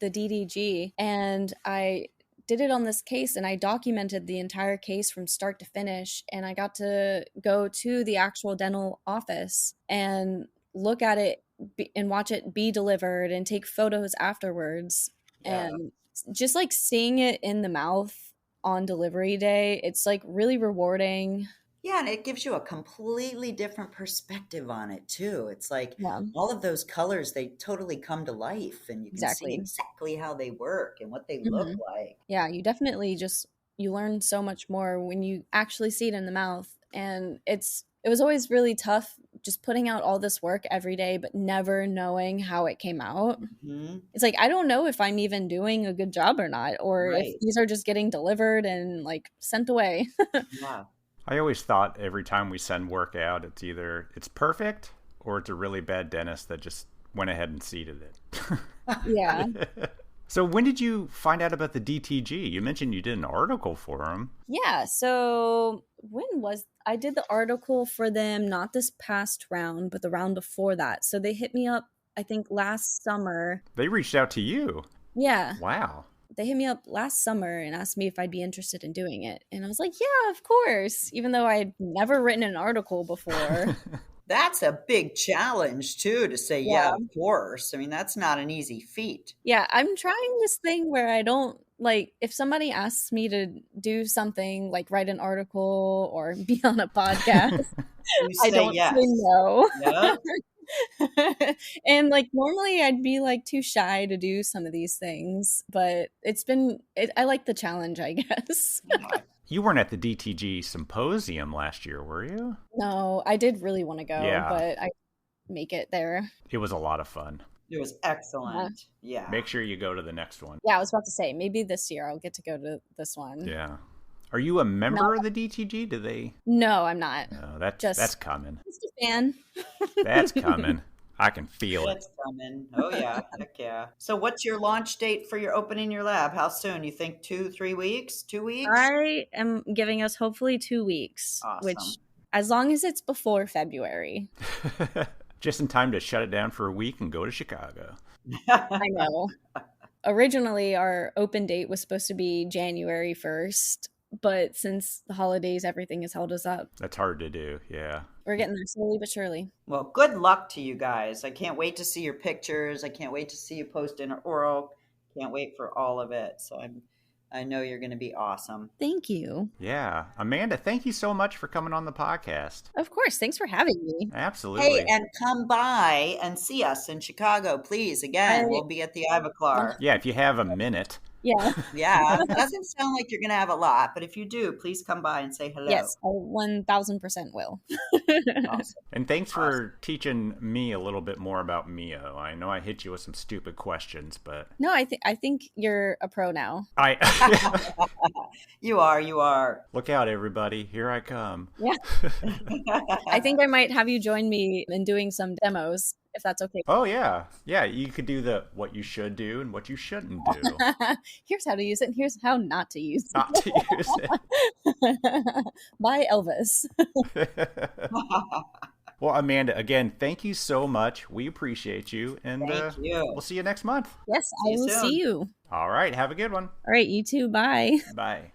the DDG, and I did it on this case, and I documented the entire case from start to finish, and I got to go to the actual dental office and look at it and watch it be delivered and take photos afterwards. Yeah. And just like seeing it in the mouth on delivery day, it's like really rewarding. yeah, and it gives you a completely different perspective on it too. It's like Yeah. all of those colors, they totally come to life, and you can see Exactly. exactly how they work and what they look Mhm. like. Yeah, you definitely you learn so much more when you actually see it in the mouth. And it was always really tough just putting out all this work every day, but never knowing how it came out. Mhm. It's like, I don't know if I'm even doing a good job or not, or Right. if these are just getting delivered and like sent away. Yeah. I always thought every time we send work out, it's perfect or it's a really bad dentist that just went ahead and seeded it. Yeah. So when did you find out about the DTG? You mentioned you did an article for them. Yeah. So I did the article for them, not this past round, but the round before that. So they hit me up, I think last summer. They reached out to you. Yeah. Wow. They hit me up last summer and asked me if I'd be interested in doing it. And I was like, yeah, of course, even though I had never written an article before. That's a big challenge too, to say, yeah, Yeah. of course. I mean, that's not an easy feat. Yeah, I'm trying this thing where I don't like, if somebody asks me to do something like write an article or be on a podcast, You I say don't yes. say no. Yeah. And like normally I'd be like too shy to do some of these things, but I like the challenge, I guess. Yeah. You weren't at the DTG symposium last year, were you? No, I did really want to go, Yeah. but I make it there. It was a lot of fun. It was excellent. Yeah. Make sure you go to the next one. Yeah, I was about to say maybe this year I'll get to go to this one. Yeah. Are you a member of the DTG? Do they? No, I'm not. No, that's Just- coming. Just a fan. That's coming. I can feel it. It's coming. Oh, yeah. Heck yeah. So, what's your launch date for your opening your lab? How soon? You think 2-3 weeks? 2 weeks? I am giving us hopefully 2 weeks, which Awesome. as long as it's before February. Just in time to shut it down for a week and go to Chicago. I know. Originally, our open date was supposed to be January 1st, but since the holidays, everything has held us up. That's hard to do. Yeah. We're getting there slowly but surely. Well, good luck to you guys. I can't wait to see your pictures. I can't wait to see you post in oral. Can't wait for all of it. So I know you're going to be awesome. Thank you. Yeah. Amanda, thank you so much for coming on the podcast. Of course. Thanks for having me. Absolutely. Hey, and come by and see us in Chicago, please. Again, we'll be at the Ivaclar. Yeah, if you have a minute. Yeah. Yeah, doesn't sound like you're going to have a lot, but if you do, please come by and say hello. Yes, I 1000% will. Awesome. And thanks for teaching me a little bit more about MIYO. I know I hit you with some stupid questions, but No, I think you're a pro now. You are. Look out, everybody. Here I come. Yeah. I think I might have you join me in doing some demos, if that's okay. Oh, yeah. Yeah, you could do the what you should do and what you shouldn't do. Here's how to use it, and here's how not to use it. Not to use it. Bye, Elvis. Well, Amanda, again, thank you so much. We appreciate you. And Thank you. We'll see you next month. Yes, I will see you. All right. Have a good one. All right, you too. Bye. Bye.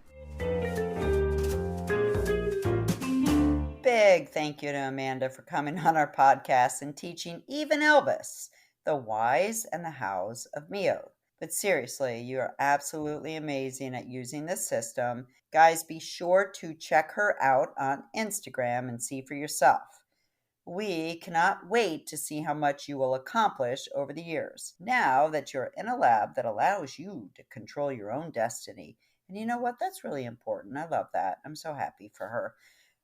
Big thank you to Amanda for coming on our podcast and teaching even Elvis the whys and the hows of MIYO. But seriously, you are absolutely amazing at using this system. Guys, be sure to check her out on Instagram and see for yourself. We cannot wait to see how much you will accomplish over the years, now that you're in a lab that allows you to control your own destiny. And you know what? That's really important. I love that. I'm so happy for her.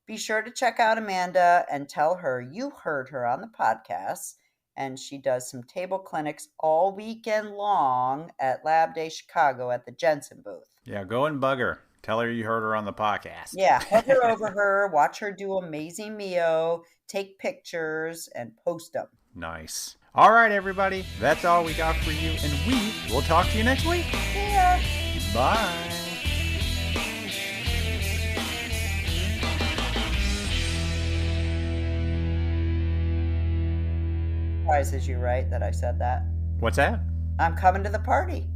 Be sure to check out Amanda and tell her you heard her on the podcast. And she does some table clinics all weekend long at Lab Day Chicago at the Jensen booth. Yeah, go and bug her. Tell her you heard her on the podcast. Yeah, hover over her, watch her do amazing MIYO, take pictures, and post them. Nice. All right, everybody. That's all we got for you. And we will talk to you next week. See ya. Bye. Surprises you, right, that I said that? What's that? I'm coming to the party.